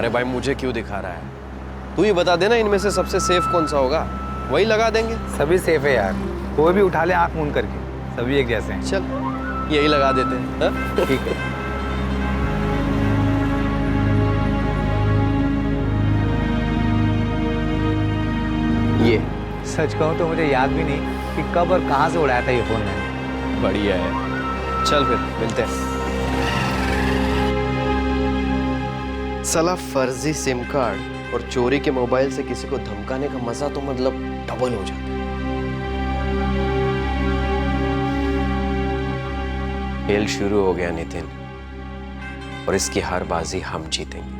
अरे भाई मुझे क्यों दिखा रहा है? तू ही बता देना इनमें से सबसे सेफ कौन सा होगा, वही लगा देंगे। सभी सेफ है यार, कोई भी उठा ले आंख मूंद करके, सभी एक जैसे हैं। चल यही लगा देते हैं। हाँ? ठीक है। ये सच कहूँ तो मुझे याद भी नहीं कि कब और कहाँ से उड़ाया था ये फोन मैंने। बढ़िया है, चल फिर मिलते हैं। साला फर्जी सिम कार्ड और चोरी के मोबाइल से किसी को धमकाने का मजा तो मतलब डबल हो जाता है। खेल शुरू हो गया नितिन, और इसकी हर बाजी हम जीतेंगे,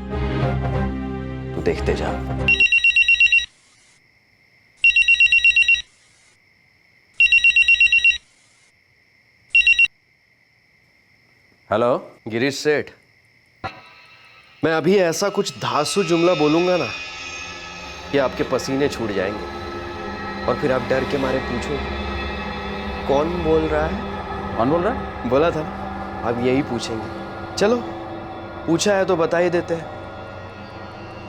तू देखते जा। हेलो गिरीश सेठ, मैं अभी ऐसा कुछ धांसू जुमला बोलूंगा ना कि आपके पसीने छूट जाएंगे और फिर आप डर के मारे पूछोगे कौन बोल रहा है। कौन बोल रहा है? बोला था ना, अब यही पूछेंगे। चलो पूछा है तो बता ही देते हैं,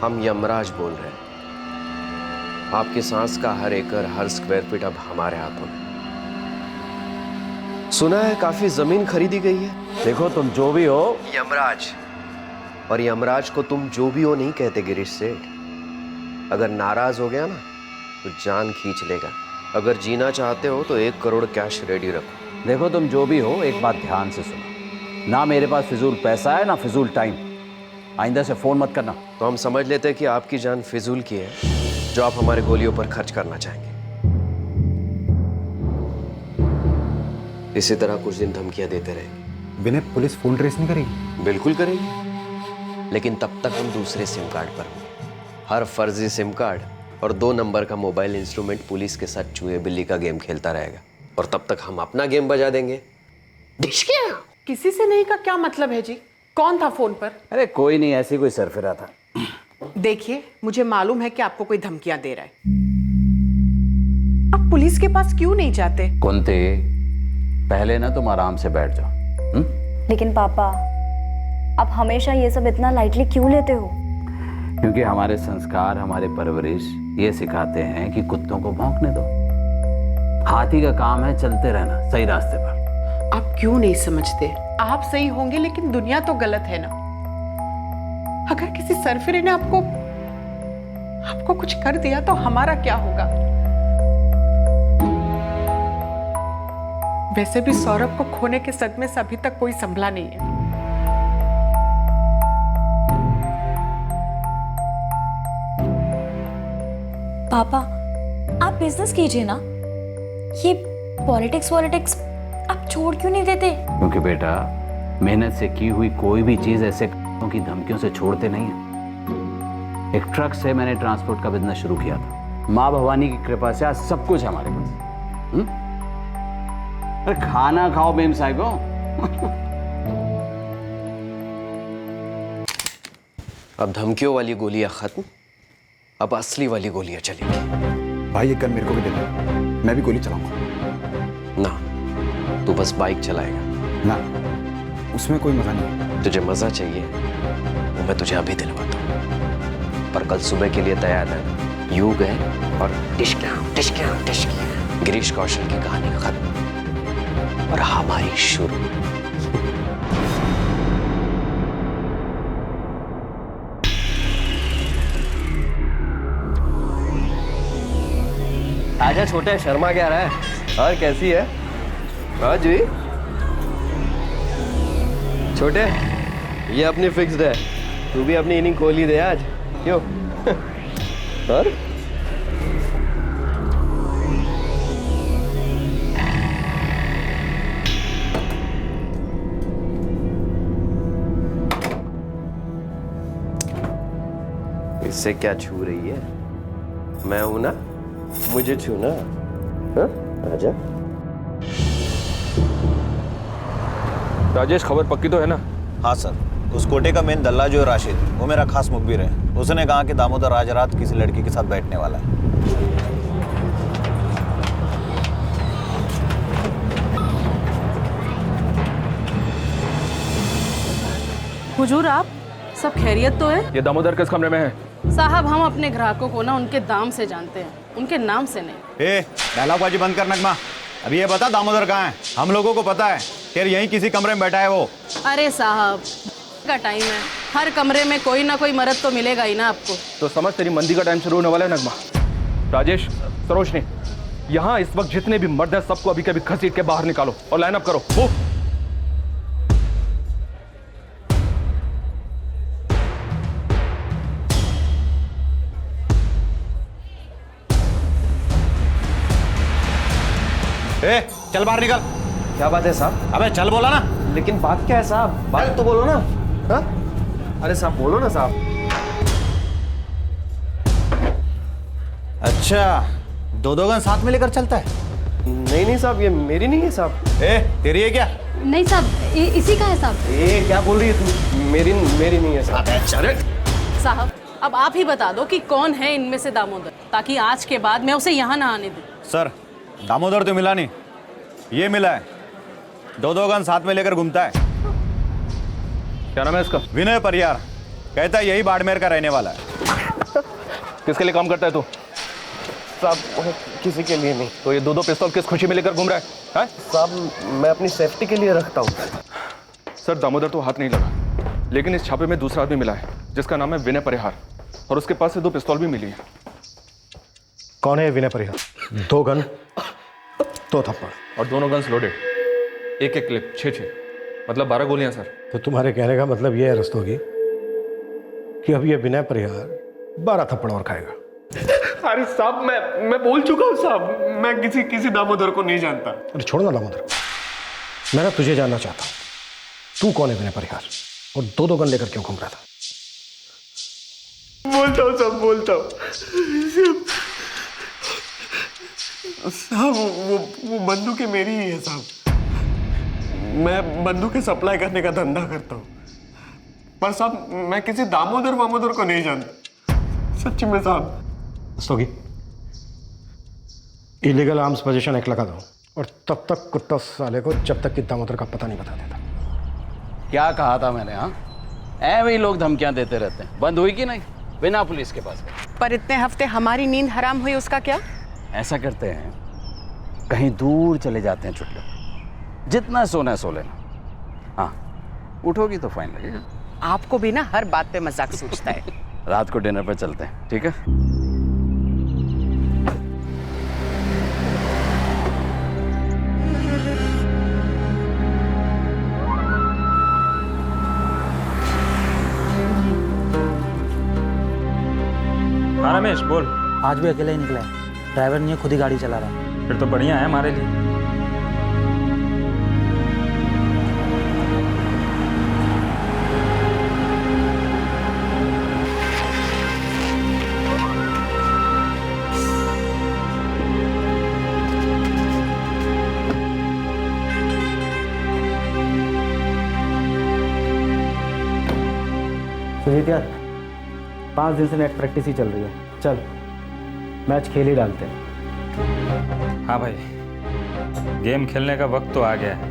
हम यमराज बोल रहे हैं। आपकी सांस का हर एकड़, हर स्क्वायर फीट अब हमारे हाथों में। सुना है काफी जमीन खरीदी गई है। देखो तुम जो भी हो, यमराज, और यमराज को तुम जो भी हो नहीं कहते गिरीश सेठ। अगर नाराज हो गया ना तो जान खींच लेगा। अगर जीना चाहते हो तो 1 करोड़ कैश रेडी रखो। देखो तुम जो भी हो, एक बात ध्यान से सुनो। ना मेरे पास फिजूल पैसा है, ना फिजूल टाइम। आइंदा से फोन मत करना। तो हम समझ लेते हैं कि आपकी जान फिजूल की है, जो आप हमारे गोलियों पर खर्च करना चाहेंगे। इसी तरह कुछ दिन धमकियां देते रहेंगे। विनय, पुलिस फोन ट्रेस नहीं करेगी? बिल्कुल करेंगे, लेकिन तब तक हम दूसरे सिम कार्ड पर होंगे। हर फर्जी सिम कार्ड और 2 नंबर का मोबाइल इंस्ट्रूमेंट पुलिस के साथ चूहे बिल्ली का गेम खेलता रहेगा, और तब तक हम अपना गेम बजा देंगे। किसी से नहीं का क्या मतलब है जी? कौन था फोन पर? अरे कोई नहीं, ऐसी कोई सरफिरा था। देखिए, मुझे मालूम है कि आपको कोई धमकियां दे रहा है। आप पुलिस के पास क्यों नहीं जाते? कुंती, पहले ना तुम आराम से बैठ जाओ। लेकिन पापा, आप हमेशा ये सब इतना लाइटली क्यों लेते हो? क्योंकि हमारे संस्कार, हमारे परवरिश ये सिखाते हैं कि कुत्तों को भौंकने दो। हाथी का काम है चलते रहना सही रास्ते पर। आप क्यों नहीं समझते? आप सही होंगे लेकिन दुनिया तो गलत है ना। अगर किसी सरफिरे ने आपको कुछ कर दिया तो हमारा क्या होगा? वैसे भी सौरभ को खोने के सदमे से अभी तक कोई संभला नहीं है। पापा, आप बिजनेस कीजिए ना। ये पॉलिटिक्स आप छोड़ क्यों नहीं देते? क्योंकि बेटा, मेहनत से की हुई कोई भी चीज ऐसे की धमकियों से छोड़ते नहीं है। एक ट्रक से मैंने ट्रांसपोर्ट का बिजनेस शुरू किया था। माँ भवानी की कृपा से आज सब कुछ हमारे पास। अरे खाना खाओ मेम साहिबो। अब धमकियों वाली गोलियां खत्म, अब असली वाली गोलियां चलेंगी। भाई, ये गन मेरे को भी दे दो, मैं भी गोली चलाऊंगा। ना, तू बस बाइक चलाएगा ना, उसमें कोई मजा नहीं है। तुझे मजा चाहिए वो मैं तुझे अभी दिलवाता हूँ, पर कल सुबह के लिए तैयार रहना। यूं गए और टिश्कियां गिरीश कौशल की कहानी खत्म और हमारी शुरू। आजा छोटे, शर्मा क्या रहा है? और कैसी है? हाँ जी छोटे, ये अपनी फिक्स्ड है, तू भी अपनी इनिंग खोली दे आज। क्यों? और इससे क्या छू रही है? मैं हूं ना, मुझे छूना। हाँ? आजा। राजेश, खबर पक्की तो है ना? हाँ सर, उस कोटे का मेन दल्ला जो है राशिद, वो मेरा खास मुखबिर है। उसने कहा कि दामोदर आज रात किसी लड़की के साथ बैठने वाला है। हुजूर, आप सब खैरियत तो है? ये दामोदर किस कमरे में है? साहब हम अपने ग्राहकों को ना उनके दाम से जानते हैं, उनके नाम से नहीं। ए डायलॉगबाजी बंद कर नगमा। अभी ये बता दामोदर कहाँ है? हम लोगों को पता है कि यहीं किसी कमरे में बैठा है वो। अरे साहब का टाइम है, हर कमरे में कोई ना कोई मर्द तो मिलेगा ही ना आपको। तो समझ तेरी मंदी का टाइम शुरू होने वाला है नगमा। राजेश, सरोजनी, यहाँ इस वक्त जितने भी मर्द हैं सबको अभी के अभी घसीट के बाहर निकालो और लाइन अप करो। वो ए चल बाहर निकल। क्या बात है साहब? अबे चल बोला ना। लेकिन बात क्या है साहब? बात तो बोलो ना। हाँ? अरे साहब बोलो ना साहब। अच्छा, दो गन साथ में लेकर चलता है? नहीं नहीं साहब, ये मेरी नहीं है साहब। ए तेरी है क्या? नहीं साहब, इसी का है साहब। ए क्या बोल रही है तू? मेरी नहीं है साहब। अरे साहब अब आप ही बता दो कि कौन है इनमें से दामोदर, ताकि आज के बाद मैं उसे यहाँ ना आने दूँ। सर, दामोदर तो मिला नहीं, ये मिला है। दो गन साथ में लेकर घूमता है। क्या नाम है इसका? विनय परियार। कहता है यही बाड़मेर का रहने वाला है। किसके लिए काम करता है तू? साहब किसी के लिए नहीं। तो ये दो पिस्तौल किस खुशी में लेकर घूम रहा है? साहब मैं अपनी सेफ्टी के लिए रखता हूँ। सर दामोदर तो हाथ नहीं लगा, लेकिन इस छापे में दूसरा आदमी मिला है जिसका नाम है विनय परिहार, और उसके पास से 2 पिस्तौल भी मिली है। कौन है विनय परिहार? 2 गन, 2 थप्पड़ और दोनों गन्स लोडेड, एक क्लिप 6-6, मतलब 12 गोलियां सर। तो तुम्हारे कहने का मतलब ये है रस्तोगी कि अब ये विनय परिहार 12 थप्पड़ और खाएगा। अरे साहब मैं बोल चुका हूँ साहब, मैं किसी दामोदर को नहीं जानता। अरे छोड़ ना दामोदर, मैं ना तुझे जानना चाहता हूँ। तू कौन है विनय परिहार और 2 गन लेकर क्यों घूम रहा था? बोलता हूँ साहब, बोलता हूँ साहब। वो बंदूकें मेरी ही है साहब। मैं बंदूकें सप्लाई करने का धंधा करता हूँ, पर साहब मैं किसी दामोदर को नहीं जानता, सच्ची में साहब। Rastogi, illegal arms position act लगा दो और तब तक कुत्ता साले को जब तक कि दामोदर का पता नहीं बता देता। क्या कहा था मैंने? हाँ, ऐसे ही लोग धमकियां देते रहते हैं। बंद हुई कि नहीं? बिना पुलिस के पास गए। पर इतने हफ्ते हमारी नींद हराम हुई, उसका क्या? ऐसा करते हैं, कहीं दूर चले जाते हैं छुट्टियों, जितना सोना है सो लेना। हाँ, उठोगी तो फाइन लगेगा। आपको भी ना हर बात पे मजाक सोचता है। रात को डिनर पर चलते हैं, ठीक है? हाँ रमेश बोल। आज भी अकेला ही निकला है, ड्राइवर नहीं है, खुद ही गाड़ी चला रहा है। फिर तो बढ़िया है हमारे लिए। सुजीत यार, 5 दिन से नेट प्रैक्टिस ही चल रही है, चल मैच खेल ही डालते हैं। हाँ भाई, गेम खेलने का वक्त तो आ गया है।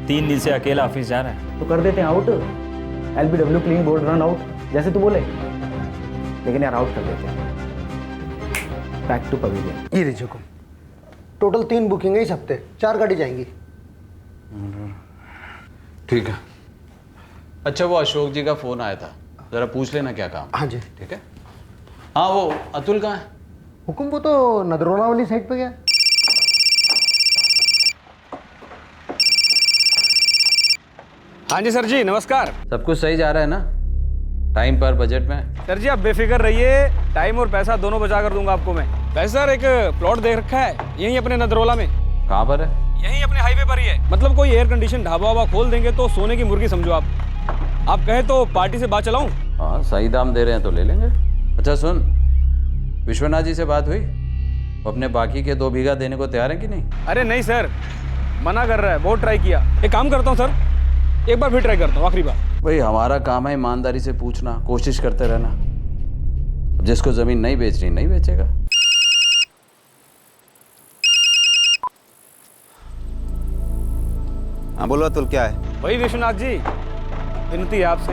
3 दिन से अकेला ऑफिस जा रहा है। तो कर देते हैं out, LBW clean bowled run out, जैसे तू बोले। लेकिन यार आउट कर देते हैं। Back to pavilion. ये लीजिए हुकुम। टोटल 3 बुकिंग है इस हफ्ते, 4 गाड़ी जाएंगी। ठीक है। अच्छा, वो अशोक जी का फोन आया था, जरा पूछ लेना क्या काम। हाँ जी। ठीक है। हाँ, वो अतुल कहाँ है? हुकुम वो तो नदरोला वाली साइड पे गया। हाँ जी सर जी, नमस्कार। सब कुछ सही जा रहा है ना? टाइम पर, बजट में? सर जी आप बेफिक्र रहिए, टाइम और पैसा दोनों बचा कर दूंगा आपको मैं। वैसे सर एक प्लॉट देख रखा है यहीं अपने नदरोला में। कहाँ पर है? यहीं अपने हाईवे पर ही है। मतलब कोई एयर कंडीशन ढाबा वाबा खोल देंगे तो सोने की मुर्गी समझो आप। आप कहें तो पार्टी से बात चलाऊं? हाँ, सही दाम दे रहे हैं तो ले लेंगे। अच्छा सुन, विश्वनाथ जी से बात हुई? वो अपने बाकी के 2 बीघा देने को तैयार है कि नहीं? अरे नहीं सर, मना कर रहा है, बहुत ट्राई किया। एक काम करता हूँ सर, एक बार फिर ट्राई करता हूँ, आखिरी बार। भाई हमारा काम है ईमानदारी से पूछना, कोशिश करते रहना। अब जिसको जमीन नहीं बेचनी नहीं बेचेगा। हाँ बोलो अतुल, क्या है? वही विश्वनाथ जी, विनती है आपसे,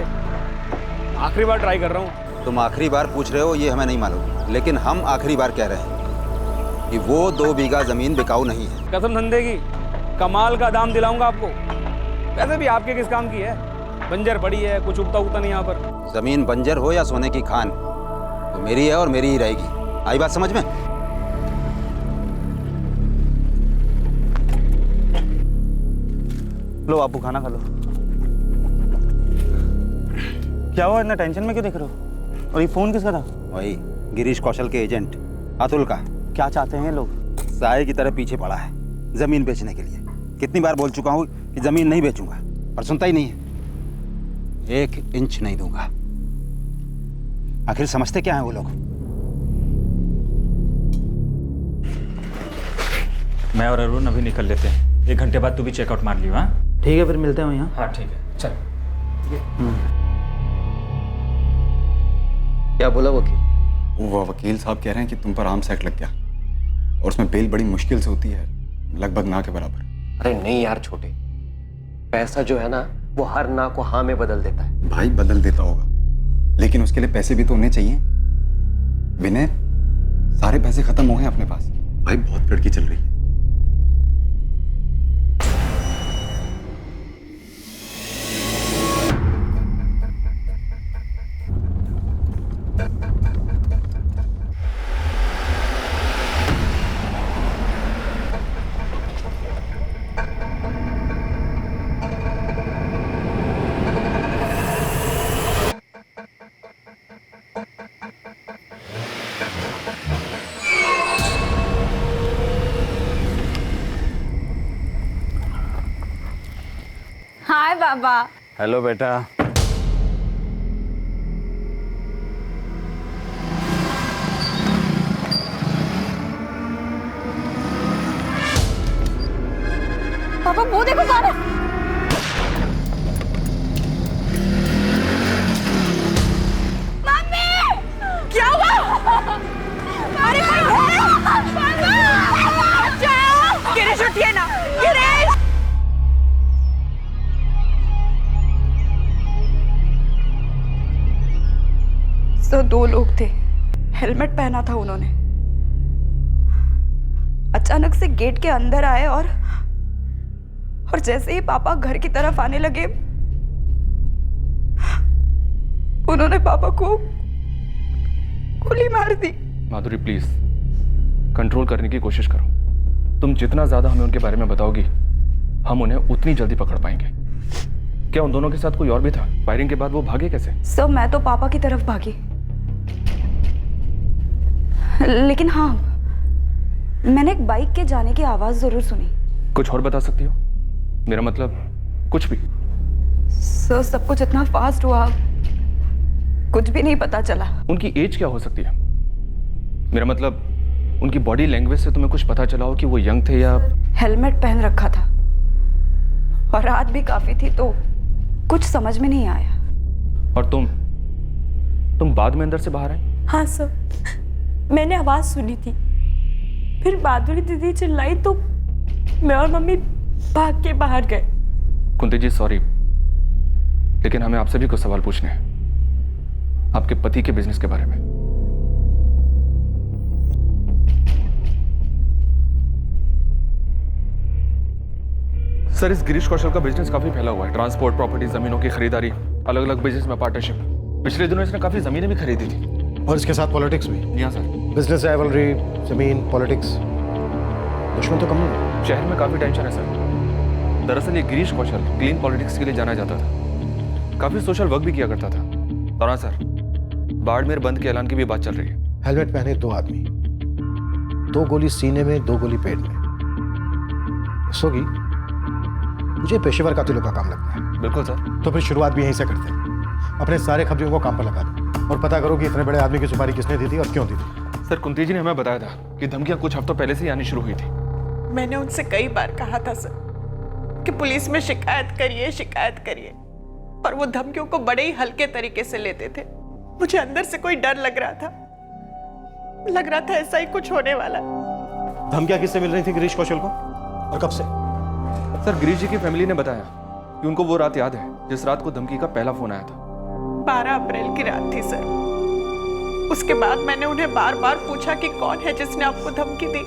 आखिरी बार ट्राई कर रहा हूँ। तुम आखिरी बार पूछ रहे हो ये हमें नहीं मालूम, लेकिन हम आखिरी बार कह रहे हैं कि वो 2 बीघा जमीन बिकाऊ नहीं है। कसम धंधे की कमाल का दाम दिलाऊंगा आपको। वैसे भी आपके किस काम की है, बंजर पड़ी है, कुछ उगता उगता नहीं यहाँ पर। जमीन बंजर हो या सोने की खान, तो मेरी है और मेरी ही रहेगी। आई बात समझ में? लो आप खाना खा लो। क्या हुआ, इतना टेंशन में क्यों दिख रहे हो? और ये फोन किसका था? वही गिरीश कौशल के एजेंट अतुल का। क्या चाहते हैं ये लोग? साये की तरह पीछे पड़ा है जमीन बेचने के लिए। कितनी बार बोल चुका हूँ कि जमीन नहीं बेचूंगा, पर सुनता ही नहीं है। 1 इंच नहीं दूंगा। आखिर समझते क्या है वो लोग? मैं और अरुण अभी निकल लेते हैं, 1 घंटे बाद तू भी चेकआउट मार लियो। हाँ ठीक है, फिर मिलते हैं यहाँ। हाँ ठीक है, चल। क्या बोला वकील? वो वकील साहब कह रहे हैं कि तुम पर आर्म्स एक्ट लग गया और उसमें बेल बड़ी मुश्किल से होती है, लगभग ना के बराबर। अरे नहीं यार छोटे, पैसा जो है ना वो हर ना को हाँ में बदल देता है। भाई बदल देता होगा, लेकिन उसके लिए पैसे भी तो होने चाहिए। विनय, सारे पैसे खत्म हो गए अपने पास। भाई बहुत लड़की चल रही है। हाय बाबा। हेलो बेटा। पापा वो देखो कौन है। मम्मी क्या हुआ? अरे गिरीश उठिए ना, गिरीश। तो 2 लोग थे, हेलमेट पहना था उन्होंने। अचानक से गेट के अंदर आए और जैसे ही पापा घर की तरफ आने लगे उन्होंने पापा को गोली मार दी। माधुरी प्लीज कंट्रोल करने की कोशिश करो। तुम जितना ज्यादा हमें उनके बारे में बताओगी हम उन्हें उतनी जल्दी पकड़ पाएंगे। क्या उन दोनों के साथ कोई और भी था? फायरिंग के बाद वो भागे कैसे? सर मैं तो पापा की तरफ भागी, लेकिन हाँ मैंने एक बाइक के जाने की आवाज जरूर सुनी। कुछ और बता सकती हो? मेरा मतलब कुछ भी। सर सब कुछ इतना फास्ट हुआ, कुछ भी नहीं पता चला। उनकी एज क्या हो सकती है? मेरा मतलब उनकी बॉडी लैंग्वेज से तुम्हें कुछ पता चला हो कि वो यंग थे या? हेलमेट पहन रखा था और रात भी काफी थी तो कुछ समझ में नहीं आया। और तुम बाद में अंदर से बाहर आए? हाँ सर, मैंने आवाज सुनी थी, फिर माधुरी दीदी चिल्लाई तो मैं और मम्मी भाग के बाहर गए। कुंती जी सॉरी, लेकिन हमें आपसे भी कुछ सवाल पूछने हैं आपके पति के बिजनेस के बारे में। सर इस गिरीश कौशल का बिजनेस काफी फैला हुआ है, ट्रांसपोर्ट, प्रॉपर्टी, जमीनों की खरीदारी, अलग अलग बिजनेस में पार्टनरशिप। पिछले दिनों इसने काफी जमीनें भी खरीदी थी। और इसके साथ पॉलिटिक्स भी। जी हाँ सर। बिजनेस, राइवलरी, जमीन, पॉलिटिक्स, दुश्मन तो कम नहीं। शहर में काफी टेंशन है सर। दरअसल ये गिरीश कौशल क्लीन पॉलिटिक्स के लिए जाना जाता था, काफी सोशल वर्क भी किया करता था। और हाँ सर, बाड़मेर बंद के ऐलान की भी बात चल रही है। हेलमेट पहने 2 आदमी, 2 गोली सीने में, 2 गोली पेट में। सोगी मुझे पेशेवर कातिलों का काम लगता है। बिल्कुल सर। तो फिर शुरुआत भी यहीं से करते हैं। अपने सारे खबरियों को काम पर लगा दो और पता करो कि इतने बड़े आदमी की सुपारी किसने दी थी और क्यों दी थी। सर कुंती जी ने हमें बताया था कि धमकियां कुछ हफ्तों पहले से ही आनी शुरू हुई थी। मैंने उनसे कई बार कहा था सर कि पुलिस में शिकायत करिए, और वो धमकियों को बड़े ही हल्के तरीके से लेते थे। मुझे अंदर से कोई डर लग रहा था ऐसा ही कुछ होने वाला। धमकियां किससे मिल रही थी गिरीश कौशल को और कब से? सर गिरीश जी की फैमिली ने बताया कि उनको वो रात याद है जिस रात को धमकी का पहला फोन आया था। 12 अप्रैल की रात थी सर। उसके बाद मैंने उन्हें बार बार पूछा कि कौन है जिसने आपको धमकी दी,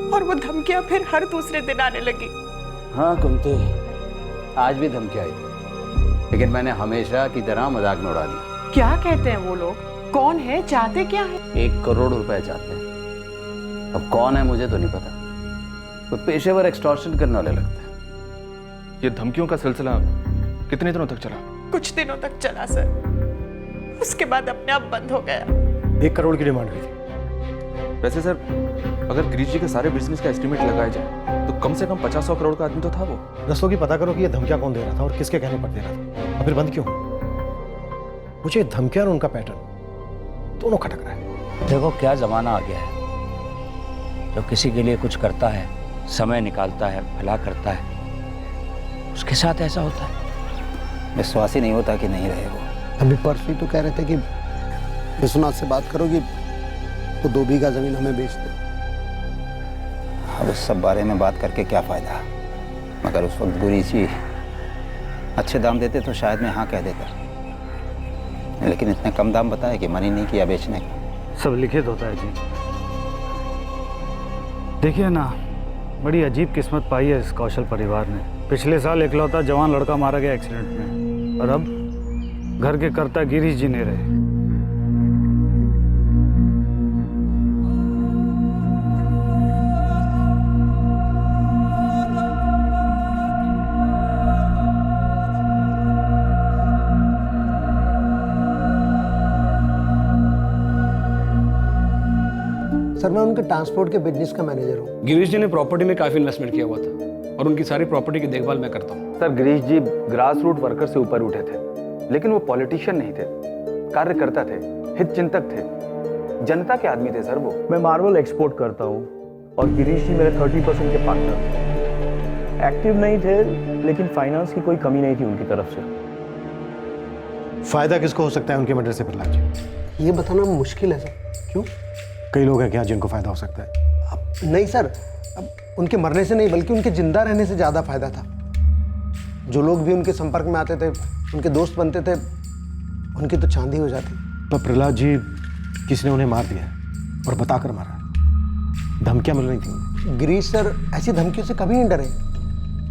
और वो धमकियां फिर हर दूसरे दिन आने लगी। हाँ कुंती, आज भी धमकी आई थी, लेकिन मैंने हमेशा की तरह मजाक में उड़ा दिया। क्या कहते हैं वो लोग? कौन है? चाहते क्या है? 1 करोड़ रुपए चाहते हैं। अब कौन है मुझे तो नहीं पता, वो पेशेवर एक्सटॉर्शन करने वाले लगता है। ये धमकियों का सिलसिला कितने दिनों तक चला? कुछ दिनों तक चला सर, उसके बाद अपने आप बंद हो गया। 1 करोड़ की डिमांड हुई थी। वैसे सर, अगर गिरीश जी के सारे बिजनेस का एस्टिमेट लगाया जाए तो कम से कम 50-100 करोड़ का आदमी तो था वो। रस्तों की पता करो कि ये धमकियां कौन दे रहा था और किसके कहने पर दे रहा था, और फिर बंद क्यों? मुझे धमकियां और उनका पैटर्न दोनों खटक रहा है। देखो क्या जमाना आ गया है, जो किसी के लिए कुछ करता है, समय निकालता है, भला करता है, उसके साथ ऐसा होता है। विश्वास ही नहीं होता कि नहीं रहे वो। अभी परसों ही तो कह रहे थे कि विश्वनाथ से बात करो कि वो 2 बीघा जमीन हमें बेच दे। अब उस सब बारे में बात करके क्या फ़ायदा, मगर उस वक्त गुरी जी अच्छे दाम देते तो शायद मैं हाँ कह देता, लेकिन इतने कम दाम बताए कि मन ही नहीं किया बेचने का। सब लिखित होता है जी। देखिए ना, बड़ी अजीब किस्मत पाई है इस कौशल परिवार ने। पिछले साल इकलौता जवान लड़का मारा गया एक्सीडेंट में, और अब घर के कर्ता गिरीश जी ने रहे। सर मैं उनके ट्रांसपोर्ट के बिजनेस का मैनेजर हूँ। गिरीश जी ने प्रॉपर्टी में काफ़ी इन्वेस्टमेंट किया हुआ था, और उनकी सारी प्रॉपर्टी की देखभाल मैं करता हूँ। सर गिरीश जी ग्रास रूट वर्कर से ऊपर उठे थे, लेकिन वो पॉलिटिशियन नहीं थे, कार्यकर्ता थे, हित चिंतक थे, जनता के आदमी थे सर वो। मैं मार्बल एक्सपोर्ट करता हूँ और गिरीश जी मेरे 30% के पार्टनर। एक्टिव नहीं थे, लेकिन फाइनेंस की कोई कमी नहीं थी उनकी तरफ से। फायदा किसको हो सकता है उनके मर्डर से प्रहलाद जी? ये बताना मुश्किल है सर। क्यों? कई लोग हैं क्या जिनको फायदा हो सकता है? अब नहीं सर, अब उनके मरने से नहीं बल्कि उनके जिंदा रहने से ज़्यादा फायदा था। जो लोग भी उनके संपर्क में आते थे, उनके दोस्त बनते थे, उनकी तो चांदी हो जाती। पर प्रहलाद जी किसी ने उन्हें मार दिया है और बताकर मारा है। धमकियां मिल रही थी उन्हें। गिरीश सर ऐसी धमकियों से कभी नहीं डरे।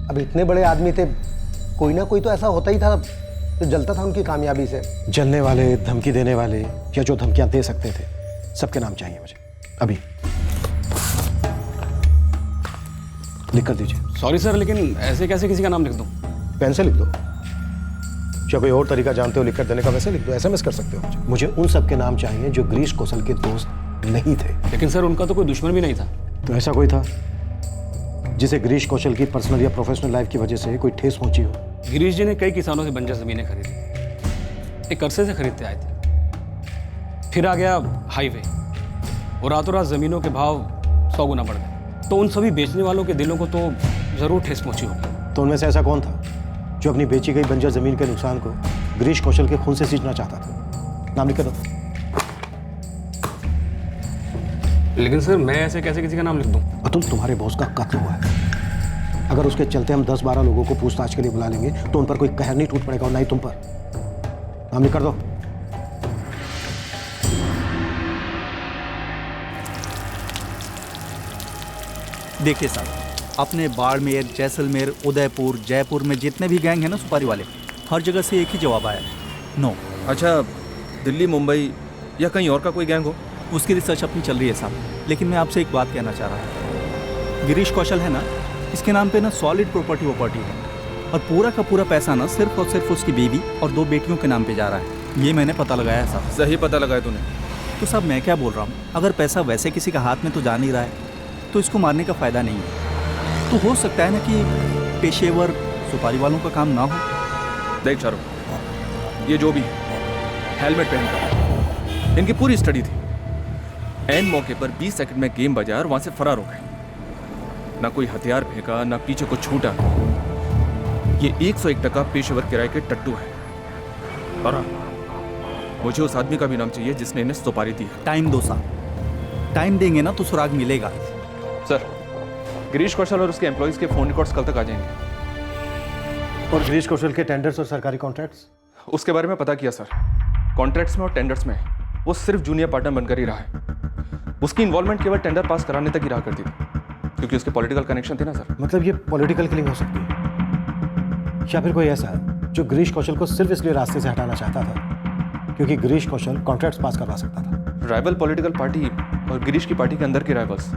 अब इतने बड़े आदमी थे, कोई ना कोई तो ऐसा होता ही था जो जलता था उनकी कामयाबी से। जलने वाले, धमकी देने वाले या जो धमकियां दे सकते थे, सबके नाम चाहिए मुझे अभी। लिख कर दीजिए। सॉरी सर, लेकिन ऐसे कैसे किसी का नाम लिख दूं? पेन से लिख दो, या कोई और तरीका जानते हो लिख कर देने का वैसे लिख दो। SMS कर सकते हो मुझे उन सब के नाम चाहिए जो गिरीश कौशल के दोस्त नहीं थे। लेकिन सर उनका तो कोई दुश्मन भी नहीं था। तो ऐसा कोई था जिसे गिरीश कौशल की पर्सनल या प्रोफेशनल लाइफ की वजह से कोई ठेस पहुंची हो? गिरीश जी ने कई किसानों से बंजर जमीनें खरीदी, एक अरसे से खरीदते आए थे। फिर आ गया हाईवे और रातों रात जमीनों के भाव 100 गुना बढ़ गए, तो उन सभी बेचने वालों के दिलों को तो जरूर ठेस पहुंची होगी। तो उनमें से ऐसा कौन था जो अपनी बेची गई बंजर जमीन के नुकसान को गिरीश कौशल के खून से सींचना चाहता था? नाम लिख कर दो। लेकिन सर मैं ऐसे कैसे किसी का नाम लिख दूं? अतुल, तुम्हारे बॉस का कत्ल हुआ है। अगर उसके चलते हम 10-12 लोगों को पूछताछ के लिए बुला लेंगे तो उन पर कोई कहर नहीं टूट पड़ेगा, और ना ही तुम पर। नाम लिख कर दो। देखिए साहब, अपने बाड़मेर, जैसलमेर, उदयपुर, जयपुर में जितने भी गैंग हैं ना सुपारी वाले, हर जगह से एक ही जवाब आया है, नो। अच्छा, दिल्ली, मुंबई या कहीं और का कोई गैंग हो? उसकी रिसर्च अपनी चल रही है साहब, लेकिन मैं आपसे एक बात कहना चाह रहा हूँ। गिरीश कौशल है ना, इसके नाम पे ना सॉलिड प्रॉपर्टी है, और पूरा का पूरा पैसा ना सिर्फ और सिर्फ उसकी बीवी और 2 बेटियों के नाम पे जा रहा है। ये मैंने पता लगाया है साहब। सही पता लगाया तूने। तो साहब मैं क्या बोल रहा हूँ, अगर पैसा वैसे किसी का हाथ में तो जा नहीं रहा है, तो इसको मारने का फ़ायदा नहीं है। तो हो सकता है ना कि पेशेवर सुपारी वालों का काम ना हो। देख चारो, ये जो भी है, हेलमेट पहनकर इनकी पूरी स्टडी थी। एन मौके पर 20 सेकंड में गेम बजाया और वहां से फरार हो गए। ना कोई हथियार फेंका, ना पीछे को छूटा। ये 101% पेशेवर किराए के टट्टू है। और मुझे उस आदमी का भी नाम चाहिए जिसने इन्हें सुपारी दी है। टाइम दो साहब, टाइम देंगे ना तो सुराग मिलेगा। सर, गिरीश कौशल और उसके एम्प्लॉइज के फोन रिकॉर्ड्स कल तक आ जाएंगे। और गिरीश कौशल के टेंडर्स और सरकारी कॉन्ट्रैक्ट्स? उसके बारे में पता किया सर। कॉन्ट्रैक्ट्स में और टेंडर्स में वो सिर्फ जूनियर पार्टनर बनकर ही रहा है। उसकी इन्वॉल्वमेंट केवल टेंडर पास कराने तक ही रहा करती थी, क्योंकि उसके पॉलिटिकल कनेक्शन थे ना सर। मतलब ये पॉलिटिकल किलिंग हो सकती है, या फिर कोई ऐसा जो गिरीश कौशल को सिर्फ इसलिए रास्ते से हटाना चाहता था क्योंकि गिरीश कौशल कॉन्ट्रैक्ट्स पास करवा सकता था। राइवल पॉलिटिकल पार्टी और गिरीश की पार्टी के अंदर के राइवल्स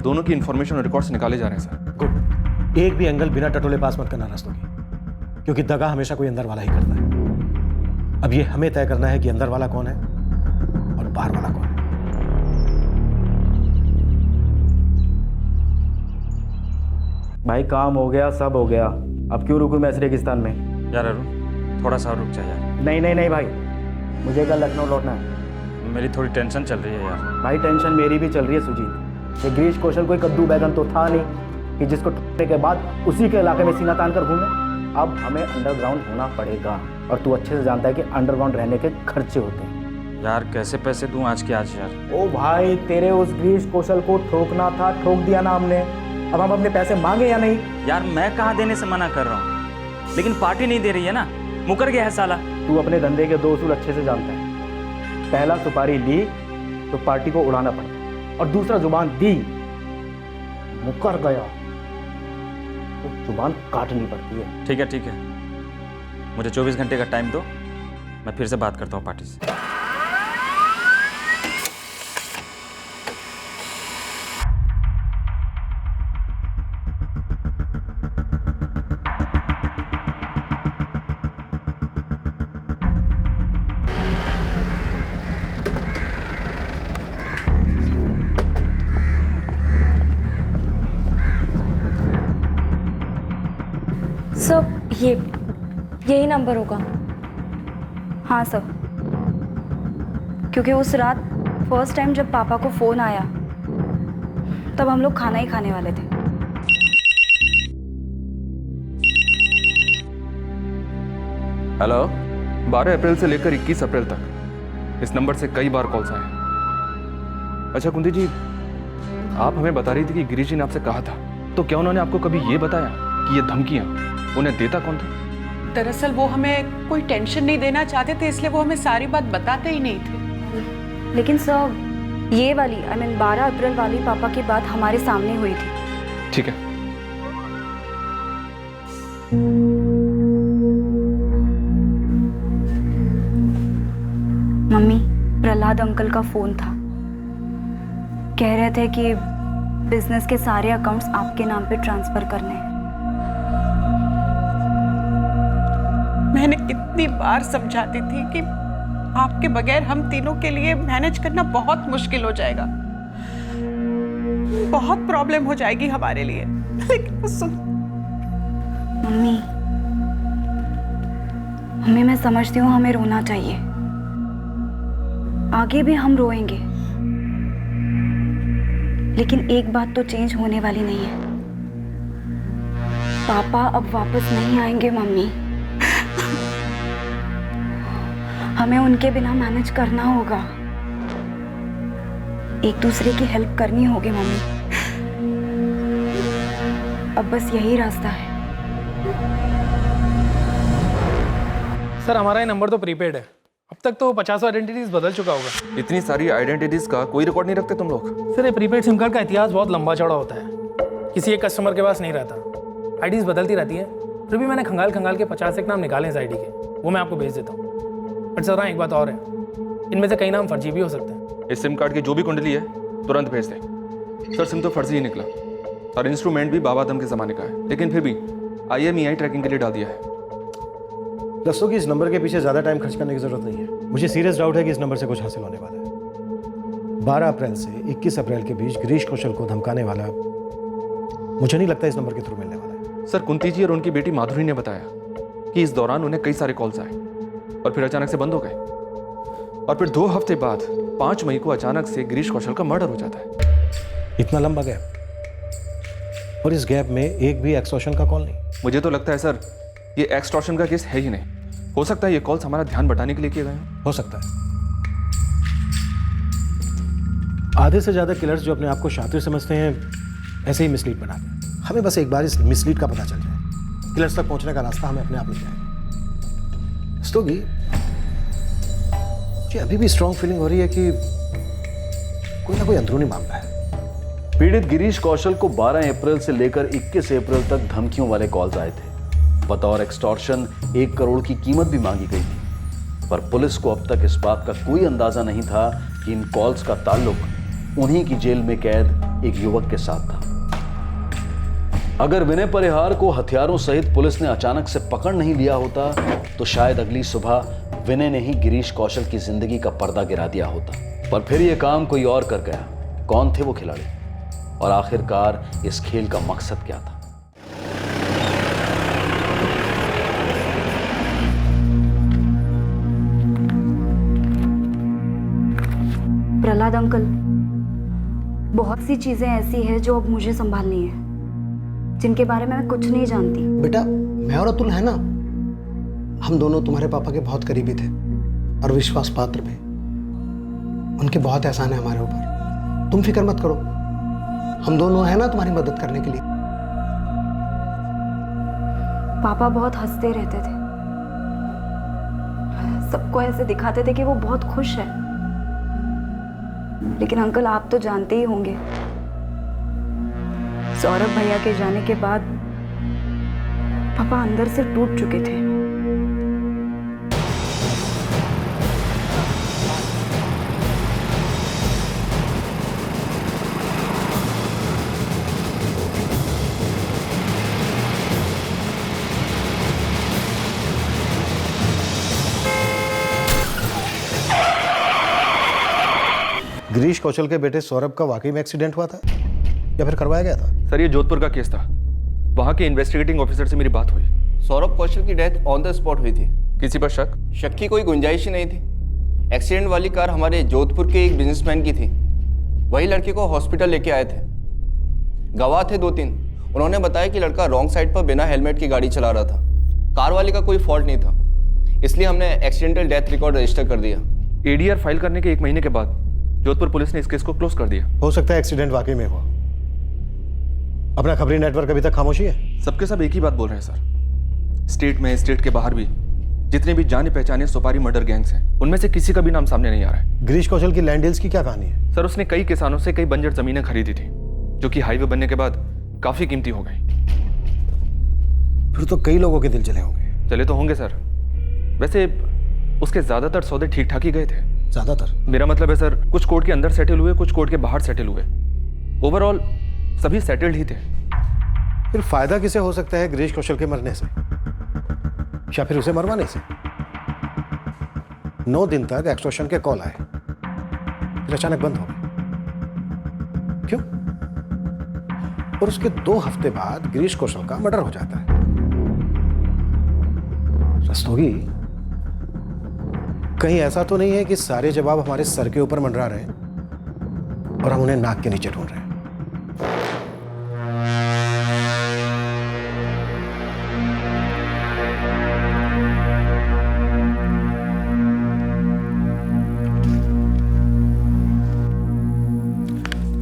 दोनों की इन्फॉर्मेशन और रिकॉर्ड्स निकाले जा रहे हैं सर। गुड। एक भी एंगल बिना टटोले पास मत करना रास्तों की, क्योंकि दगा हमेशा कोई अंदर वाला ही करता है। अब ये हमें तय करना है कि अंदर वाला कौन है और बाहर वाला कौन है। भाई काम हो गया, सब हो गया, अब क्यों रुकूं मैं इस रेगिस्तान में? यार अरुण थोड़ा सा रुक जा यार। नहीं नहीं नहीं भाई, मुझे कल लखनऊ लौटना है। मेरी थोड़ी टेंशन चल रही है यार। भाई टेंशन मेरी भी चल रही है सुजीत। ये गिरीश कौशल कोई कद्दू बैगन तो था नहीं कि जिसको टूटने के बाद उसी के इलाके में सीना तान कर घूमे। अब हमें अंडरग्राउंड होना पड़ेगा, और तू अच्छे से जानता है कि अंडरग्राउंड रहने के खर्चे होते हैं। यार कैसे पैसे दूं आज के आज यार? ओ भाई, तेरे उस गिरीश कौशल को ठोकना था, ठोक दिया ना हमने। अब हम अपने पैसे मांगे या नहीं? यार मैं कहाँ देने से मना कर रहा हूँ, लेकिन पार्टी नहीं दे रही है ना, मुकर गया है साला। तू अपने धंधे के दो उसूल अच्छे से जानता है। पहला सुपारी ली तो पार्टी को उड़ाना पड़ता, और दूसरा जुबान दी, मुकर गया तो जुबान काटनी पड़ती है। ठीक है, मुझे 24 घंटे का टाइम दो, मैं फिर से बात करता हूँ पार्टी से। सर यही नंबर होगा? हाँ सर, क्योंकि उस रात फर्स्ट टाइम जब पापा को फ़ोन आया तब हम लोग खाना ही खाने वाले थे। हेलो। 12 अप्रैल से लेकर 21 अप्रैल तक इस नंबर से कई बार कॉल्स आए। अच्छा कुंती जी, आप हमें बता रही थी कि गिरीश जी ने आपसे कहा था, तो क्या उन्होंने आपको कभी ये बताया कि ये धमकियां उन्हें देता कौन था? दरअसल वो हमें कोई टेंशन नहीं देना चाहते थे, इसलिए वो हमें सारी बात बताते ही नहीं थे। लेकिन सर ये वाली 12 अप्रैल वाली पापा की बात हमारे सामने हुई थी। ठीक है। मम्मी, प्रहलाद अंकल का फोन था, कह रहे थे कि बिजनेस के सारे अकाउंट्स आपके नाम पे ट्रांसफर करने हैं। मैंने कितनी बार समझाती थी कि आपके बगैर हम तीनों के लिए मैनेज करना बहुत मुश्किल हो जाएगा, बहुत प्रॉब्लम हो जाएगी हमारे लिए, लेकिन वो सुन। मम्मी मैं समझती हूँ हमें रोना चाहिए, आगे भी हम रोएंगे, लेकिन एक बात तो चेंज होने वाली नहीं है, पापा अब वापस नहीं आएंगे। मम्मी हमें उनके बिना मैनेज करना होगा, एक दूसरे की हेल्प करनी होगी मम्मी, अब बस यही रास्ता है। सर हमारा ये नंबर तो प्रीपेड है, अब तक तो 50 आइडेंटिटीज बदल चुका होगा। इतनी सारी आइडेंटिटीज का कोई रिकॉर्ड नहीं रखते तुम लोग? सर ये प्रीपेड सिम कार्ड का इतिहास बहुत लंबा चौड़ा होता है, किसी एक कस्टमर के पास नहीं रहता, आईडीज बदलती रहती है। फिर भी मैंने खंगाल के 50 एक नाम निकाले इस आईडी के, वो मैं आपको भेज देता हूँ। बट सर हाँ एक बात और है, इनमें से कई नाम फर्जी भी हो सकते हैं। इस सिम कार्ड की जो भी कुंडली है तुरंत भेज दे। सर सिम तो फर्जी ही निकला, और इंस्ट्रूमेंट भी बाबा आदम के ज़माने का है, लेकिन फिर भी IMEI ट्रैकिंग के लिए डाल दिया है। दसों की इस नंबर के पीछे ज़्यादा टाइम खर्च करने की ज़रूरत नहीं है। मुझे सीरियस डाउट है कि इस नंबर से कुछ हासिल होने वाला है। 12 अप्रैल से 21 अप्रैल के बीच गिरीश कौशल को धमकाने वाला मुझे नहीं लगता इस नंबर के थ्रू मिलने वाला है। सर कुंती जी और उनकी बेटी माधुरी ने बताया कि इस दौरान उन्हें कई सारे कॉल्स आए और फिर अचानक से बंद हो गए, और फिर 2 हफ्ते बाद 5 मई को अचानक से गिरीश कौशल का मर्डर हो जाता है। इतना लंबा गैप, और इस गैप में एक भी एक्सटॉर्शन का कॉल नहीं। मुझे तो लगता है सर ये एक्सटॉर्शन का केस है ही नहीं, हो सकता है ये कॉल्स हमारा ध्यान बटाने के लिए किए गए हो सकता है। आधे से ज्यादा किलर्स जो अपने आप को शातिर समझते हैं ऐसे ही मिसलीड बनाते हैं। हमें बस एक बार इस मिसलीड का पता चल जाए, किलर्स तक पहुंचने का रास्ता हमें अपने आप मिल जाएगा। रस्तोगी, मुझे अभी भी स्ट्रांग फीलिंग हो रही है कि कोई ना कोई अंदरूनी मामला है। पीड़ित गिरीश कौशल को 12 अप्रैल से लेकर 21 अप्रैल तक धमकियों वाले कॉल्स आए थे। बतौर एक्सटॉर्शन 1 करोड़ की कीमत भी मांगी गई थी, पर पुलिस को अब तक इस बात का कोई अंदाजा नहीं था कि इन कॉल्स का ताल्लुक उन्हीं की जेल में कैद एक युवक के साथ था। अगर विनय परिहार को हथियारों सहित पुलिस ने अचानक से पकड़ नहीं लिया होता तो शायद अगली सुबह विनय ने ही गिरीश कौशल की जिंदगी का पर्दा गिरा दिया होता। पर फिर यह काम कोई और कर गया। कौन थे वो खिलाड़ी और आखिरकार इस खेल का मकसद क्या था? प्रहलाद अंकल, बहुत सी चीजें ऐसी हैं जो अब मुझे संभालनी है, जिनके बारे में मैं कुछ नहीं जानती। बेटा, मैं और अतुल है ना, हम दोनों तुम्हारे पापा के बहुत करीबी थे और विश्वास पात्र भी। उनके बहुत एहसान है हमारे ऊपर। तुम फिक्र मत करो, हम दोनों हैं ना तुम्हारी मदद करने के लिए। पापा बहुत हंसते रहते थे, सबको ऐसे दिखाते थे कि वो बहुत खुश है। लेकिन अंकल, आप तो जानते ही होंगे, सौरभ भैया के जाने के बाद पापा अंदर से टूट चुके थे। गिरीश कौशल के बेटे सौरभ का वाकई में एक्सीडेंट हुआ था या फिर करवाया गया था? सर, ये जोधपुर का केस था। वहां के इन्वेस्टिगेटिंग ऑफिसर से मेरी बात हुई। सौरभ कौशल की डेथ ऑन द स्पॉट हुई थी। किसी पर शक? शक की कोई गुंजाइश ही नहीं थी। एक्सीडेंट वाली कार हमारे जोधपुर के एक बिजनेसमैन की थी। वही लड़के को हॉस्पिटल लेके आए थे। गवाह थे 2-3। उन्होंने बताया कि लड़का रॉन्ग साइड पर बिना हेलमेट की गाड़ी चला रहा था। कार वाले का कोई फॉल्ट नहीं था, इसलिए हमने एक्सीडेंटल डेथ रिकॉर्ड रजिस्टर कर दिया। एडीआर फाइल करने के 1 महीने के बाद जोधपुर पुलिस ने इस केस को क्लोज कर दिया। हो सकता है एक्सीडेंट वाकई में हुआ। अपना खबरी नेटवर्क अभी तक खामोशी है। सबके सब एक ही बात बोल रहे हैं सर। स्टेट में, स्टेट के बाहर भी जितने भी जाने पहचाने सुपारी मर्डर गैंग्स हैं, उनमें से किसी का भी नाम सामने नहीं आ रहा है। गिरीश कौशल की लैंड डील्स की क्या कहानी है? सर, उसने कई किसानों से कई बंजर जमीनें खरीदी थी, जो कि हाईवे बनने के बाद काफी कीमती हो गई। फिर तो कई लोगों के दिल जले होंगे। चले तो होंगे सर। वैसे उसके ज्यादातर सौदे ठीक ठाक ही गए थे। ज्यादातर? मेरा मतलब है सर, कुछ कोर्ट के अंदर सेटल हुए, कुछ कोर्ट के बाहर सेटल हुए। ओवरऑल सभी सेटल्ड ही थे। फिर फायदा किसे हो सकता है गिरीश कौशल के मरने से या फिर उसे मरवाने से? 9 दिन तक एक्सटॉर्शन के कॉल आए, फिर अचानक बंद हो गए। क्यों? और उसके 2 हफ्ते बाद गिरीश कौशल का मर्डर हो जाता है। रस्तोगी, कहीं ऐसा तो नहीं है कि सारे जवाब हमारे सर के ऊपर मंडरा रहे हैं और हम उन्हें नाक के नीचे ढूंढ रहे हैं?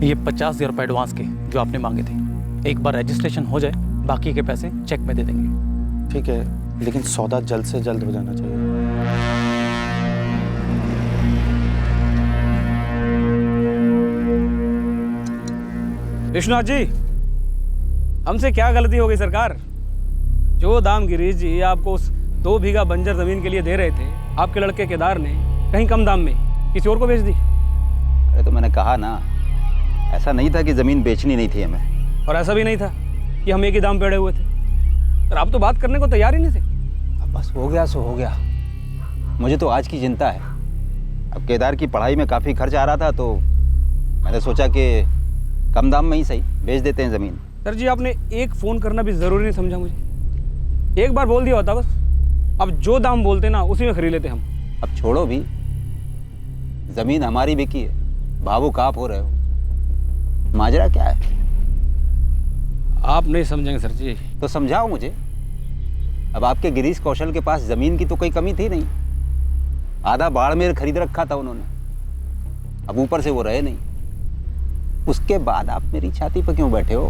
ये 50,000 रुपये एडवांस के जो आपने मांगे थे, एक बार रजिस्ट्रेशन हो जाए, बाकी के पैसे चेक में दे देंगे। ठीक है, लेकिन सौदा जल्द से जल्द हो जाना चाहिए। विश्वनाथ जी, हमसे क्या गलती हो गई सरकार? जो दाम गिरीश जी आपको उस 2 बीघा बंजर जमीन के लिए दे रहे थे, आपके लड़के केदार ने कहीं कम दाम में किसी और को बेच दी। अरे तो मैंने कहा ना, ऐसा नहीं था कि ज़मीन बेचनी नहीं थी हमें। और ऐसा भी नहीं था कि हम एक ही दाम पे अड़े हुए थे। पर आप तो बात करने को तैयार ही नहीं थे। अब बस हो गया सो हो गया। मुझे तो आज की चिंता है। अब केदार की पढ़ाई में काफ़ी खर्च आ रहा था, तो मैंने सोचा कि कम दाम में ही सही बेच देते हैं ज़मीन। सर जी, आपने एक फ़ोन करना भी ज़रूरी नहीं समझा मुझे। एक बार बोल दिया होता बस। अब जो दाम बोलते ना उसी में खरीद लेते हम। अब छोड़ो भी, ज़मीन हमारी बिकी है, भावुक आप हो रहे हो। माजरा क्या है? आप नहीं समझेंगे सर जी। तो समझाओ मुझे। अब आपके गिरीश कौशल के पास ज़मीन की तो कोई कमी थी नहीं। आधा बाड़मेर खरीद रखा था उन्होंने, अब ऊपर से वो रहे नहीं। उसके बाद आप मेरी छाती पर क्यों बैठे हो?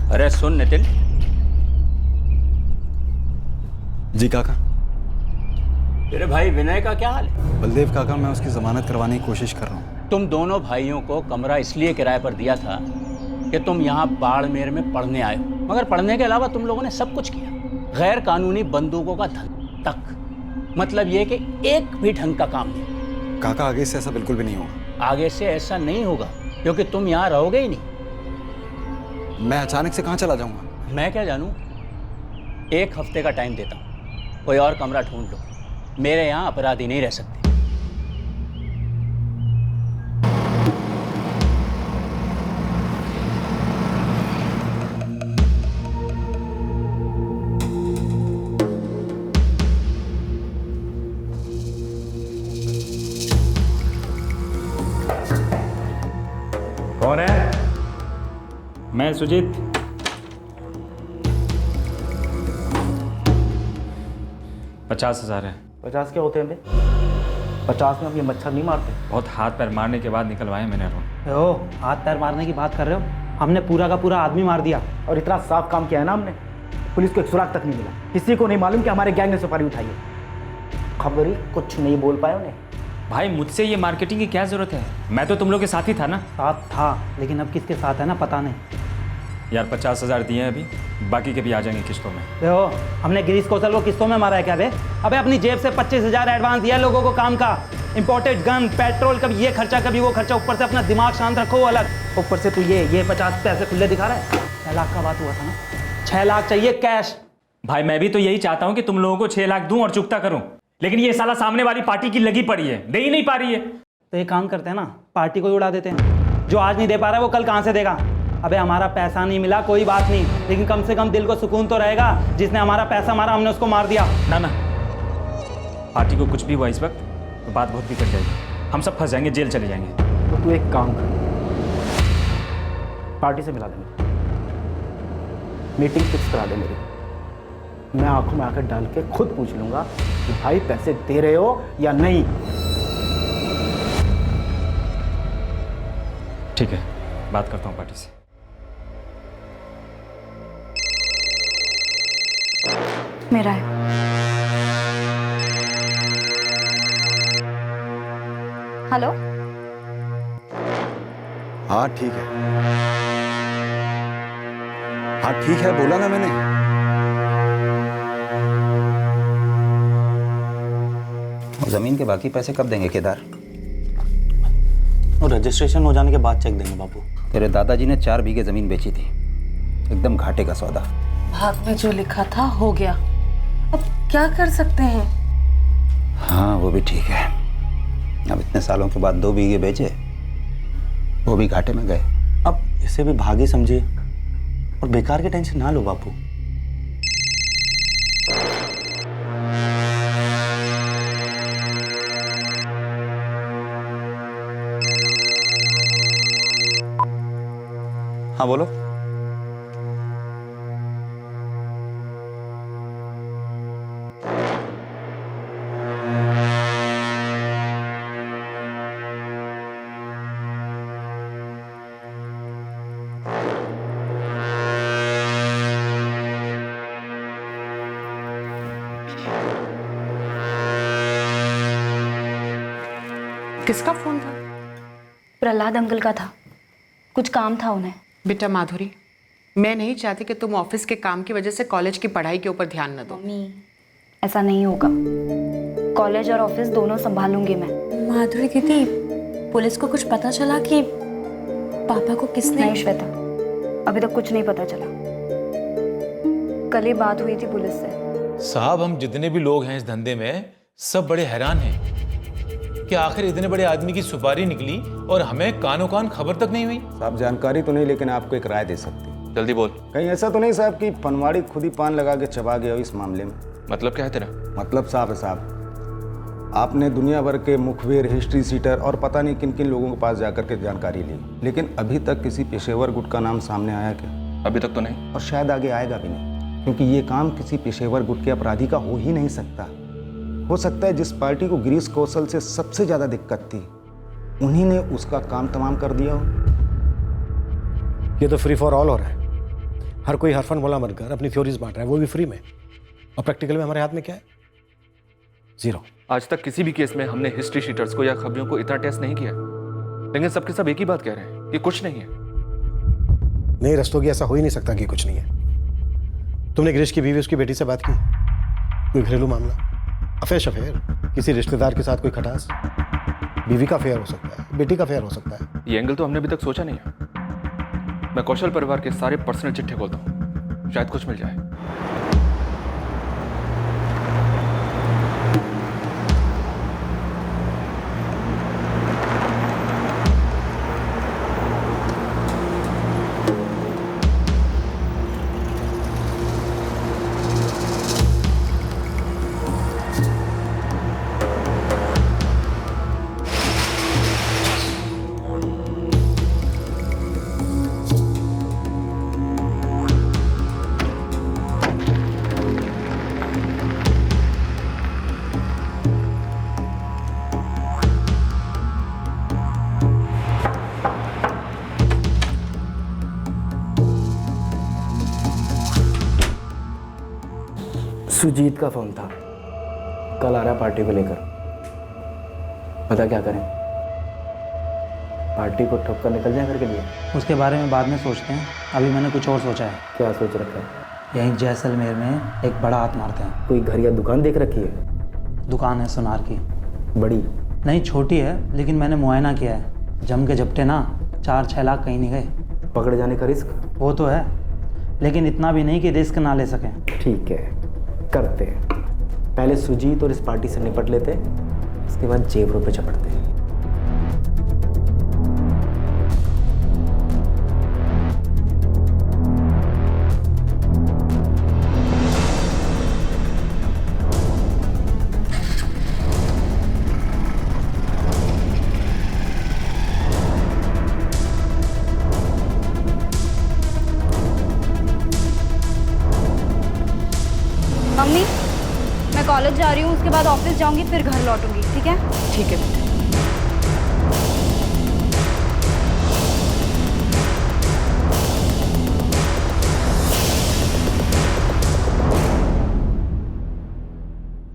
अरे सुन नितिन। जी काका। तेरे भाई विनय का क्या हाल है? बलदेव काका, मैं उसकी जमानत करवाने की कोशिश कर रहा हूँ। तुम दोनों भाइयों को कमरा इसलिए किराए पर दिया था कि तुम यहाँ बाड़मेर में पढ़ने आए हो, मगर पढ़ने के अलावा तुम लोगों ने सब कुछ किया। गैर कानूनी बंदूकों का धन तक। मतलब ये कि एक भी ढंग का काम नहीं। काका, आगे से ऐसा बिल्कुल भी नहीं होगा। आगे से ऐसा नहीं होगा क्योंकि तुम यहाँ रहोगे ही नहीं। मैं अचानक से कहाँ चला जाऊँगा? मैं क्या जानूँ। 1 हफ्ते का टाइम देता हूँ, कोई और कमरा ढूंढ लो। मेरे यहाँ अपराधी नहीं रह सकते। कौन है? मैं सुजीत। 50,000 है। 50 क्या होते हैं बे? 50 में हम ये मच्छर नहीं मारते। बहुत हाथ पैर मारने के बाद निकलवाए मैंने अरुण। ओ, हाथ पैर मारने की बात कर रहे हो? हमने पूरा का पूरा आदमी मार दिया और इतना साफ काम किया है ना हमने। पुलिस को एक सुराग तक नहीं मिला। किसी को नहीं मालूम कि हमारे गैंग ने सुपारी उठाई है। खबर ही कुछ नहीं बोल पाए उन्हें। भाई मुझसे ये मार्केटिंग की क्या जरूरत है? मैं तो तुम लोग के साथ ही था ना। साथ था, लेकिन अब किसके साथ है ना पता नहीं। यार 50,000 दिए हैं अभी, बाकी के भी आ जाएंगे किस्तों में। देखो, हमने गिरीश कौशल को किस्तों में मारा है क्या बे? अबे अपनी जेब से 25,000 एडवांस दिया लोगों को काम का। इंपोर्टेड गन, पेट्रोल, कभी ये खर्चा कभी वो खर्चा। ऊपर से अपना दिमाग शांत रखो अलग। ऊपर से तू ये 50 पैसे खुले दिखा रहा है। 6 लाख का बात हुआ था ना? 6 लाख चाहिए कैश। भाई मैं भी तो यही चाहता हूँ कि तुम लोगों को 6 लाख दूं और चुकता करूं, लेकिन ये साला सामने वाली पार्टी की लगी पड़ी है, दे ही नहीं पा रही है। तो ये काम करते हैं ना, पार्टी को ही उड़ा देते हैं। जो आज नहीं दे पा रहा है वो कल कहाँ से देगा? अबे हमारा पैसा नहीं मिला कोई बात नहीं, लेकिन कम से कम दिल को सुकून तो रहेगा। जिसने हमारा पैसा मारा हमने उसको मार दिया। ना ना, पार्टी को कुछ भी हुआ इस वक्त तो बात बहुत बिगड़ जाएगी। हम सब फंस जाएंगे, जेल चले जाएंगे। तो तू एक काम कर, पार्टी से मिला देंगे, मीटिंग फिक्स करा दे मेरी। मैं आंखों में आकर डाल के खुद पूछ लूंगा कि भाई पैसे दे रहे हो या नहीं। ठीक है, बात करता हूँ पार्टी से। मेरा है। हेलो। हाँ ठीक है, हाँ ठीक है, बोला ना मैंने। जमीन के बाकी पैसे कब देंगे केदार? और रजिस्ट्रेशन हो जाने के बाद चेक देंगे बाबू। तेरे दादाजी ने 4 बीघे जमीन बेची थी, एकदम घाटे का सौदा। भाग में जो लिखा था हो गया, अब क्या कर सकते हैं? हाँ वो भी ठीक है। अब इतने सालों के बाद 2 बीघे बेचे, वो भी घाटे में गए। अब इसे भी भागी समझिए और बेकार की टेंशन ना लो बापू। हाँ बोलो। किसका फोन था? प्रहलाद अंकल का था, कुछ काम था उन्हें। बेटा माधुरी, मैं नहीं चाहती कि तुम ऑफिस के काम की वजह से कॉलेज की पढ़ाई के ऊपर ध्यान न दो। मम्मी, ऐसा नहीं होगा। कॉलेज और ऑफिस दोनों संभालूंगी मैं। माधुरी दीदी, पुलिस को कुछ पता चला कि पापा को किसने? नहीं श्वेता, अभी तक कुछ नहीं पता चला। कल ही बात हुई थी पुलिस से। साहब, हम जितने भी लोग हैं इस धंधे में सब बड़े हैरान हैं कि आखिर इतने बड़े आदमी की सुपारी निकली और हमें कानो कान खबर तक नहीं हुई। साहब जानकारी तो नहीं, लेकिन आपको एक राय दे सकती। जल्दी बोल। कहीं ऐसा तो नहीं साहब कि पनवाड़ी खुद ही पान लगा के चबा गया हो इस मामले में? मतलब क्या है तेरा? मतलब साहब है साहब, आपने दुनिया भर के मुखबिर, हिस्ट्री सीटर और पता नहीं किन किन लोगों के पास जाकर के जानकारी ली, लेकिन अभी तक किसी पेशेवर गुट का नाम सामने आया क्या? अभी तक तो नहीं, और शायद आगे आएगा भी नहीं, क्योंकि ये काम किसी पेशेवर गुट के अपराधी का हो ही नहीं सकता। हो सकता है जिस पार्टी को गिरीश कौशल से सबसे ज्यादा दिक्कत थी, उन्हीं ने उसका काम तमाम कर दिया हो। ये तो फ्री फॉर ऑल हो रहा है। हर कोई हरफन मोला बनकर अपनी थ्योरीज बांट रहा है, वो भी फ्री में, और प्रैक्टिकल में हमारे हाथ में क्या है? जीरो। आज तक किसी भी केस में हमने हिस्ट्री शीटर्स को या खबरियों को इतना टेस्ट नहीं किया, लेकिन सबके सब एक ही बात कह रहे हैं कि कुछ नहीं है। नहीं रस्तोगी, ऐसा हो ही नहीं सकता कि कुछ नहीं है। तुमने गिरीश की बीवी उसकी बेटी से बात की? कोई घरेलू मामला, अफेयर, किसी रिश्तेदार के साथ कोई खटास? बीवी का अफेयर हो सकता है, बेटी का अफेयर हो सकता है। ये एंगल तो हमने अभी तक सोचा नहीं है। मैं कौशल परिवार के सारे पर्सनल चिट्ठे खोलता हूँ, शायद कुछ मिल जाए। सुजीत का फोन था, कल आ रहा है पार्टी को लेकर। पता क्या करें? पार्टी को ठोक कर निकल जाए घर के लिए? उसके बारे में बाद में सोचते हैं, अभी मैंने कुछ और सोचा है। क्या सोच रखा है? यहीं जैसलमेर में एक बड़ा हाथ मारते हैं। कोई घर या दुकान देख रखी है? दुकान है सुनार की। बड़ी? नहीं, छोटी है, लेकिन मैंने मुआयना किया है। जम के झपटे ना 4-6 लाख कहीं नहीं गए। पकड़ जाने का रिस्क? वो तो है, लेकिन इतना भी नहीं कि रिस्क ना ले सकें। ठीक है, करते हैं। पहले सुजीत और इस पार्टी से निपट लेते, इसके बाद जेवरों पे चपड़ते हैं। मम्मी, मैं कॉलेज जा रही हूँ, उसके बाद ऑफिस जाऊंगी, फिर घर लौटूंगी, ठीक है? ठीक है बेटा।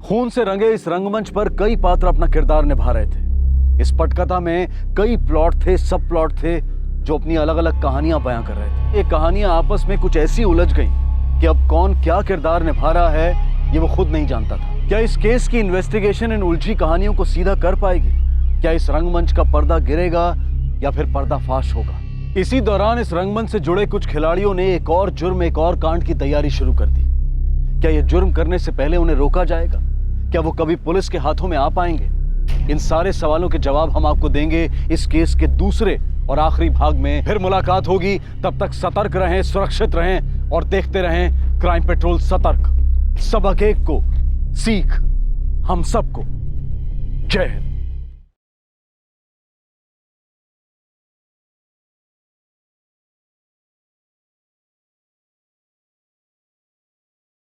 खून से रंगे इस रंगमंच पर कई पात्र अपना किरदार निभा रहे थे। इस पटकथा में कई प्लॉट थे, सब प्लॉट थे, जो अपनी अलग अलग कहानियां बयां कर रहे थे। ये कहानियां आपस में कुछ ऐसी उलझ गईं कि अब कौन क्या किरदार निभा रहा है ये वो खुद नहीं जानता था। क्या इस केस की इन्वेस्टिगेशन इन उलझी कहानियों को सीधा कर पाएगी? क्या इस रंगमंच का पर्दा गिरेगा या फिर पर्दाफाश होगा? इसी दौरान इस रंगमंच से जुड़े कुछ खिलाड़ियों ने एक और जुर्म, एक और कांड की तैयारी शुरू कर दी। क्या ये जुर्म करने से पहले उन्हें रोका जाएगा? क्या वो कभी पुलिस के हाथों में आ पाएंगे? इन सारे सवालों के जवाब हम आपको देंगे इस केस के दूसरे और आखिरी भाग में। फिर मुलाकात होगी, तब तक सतर्क रहें, सुरक्षित रहें और देखते रहें क्राइम पेट्रोल सतर्क। सबक एक को, सीख हम सबको। जय हिंद।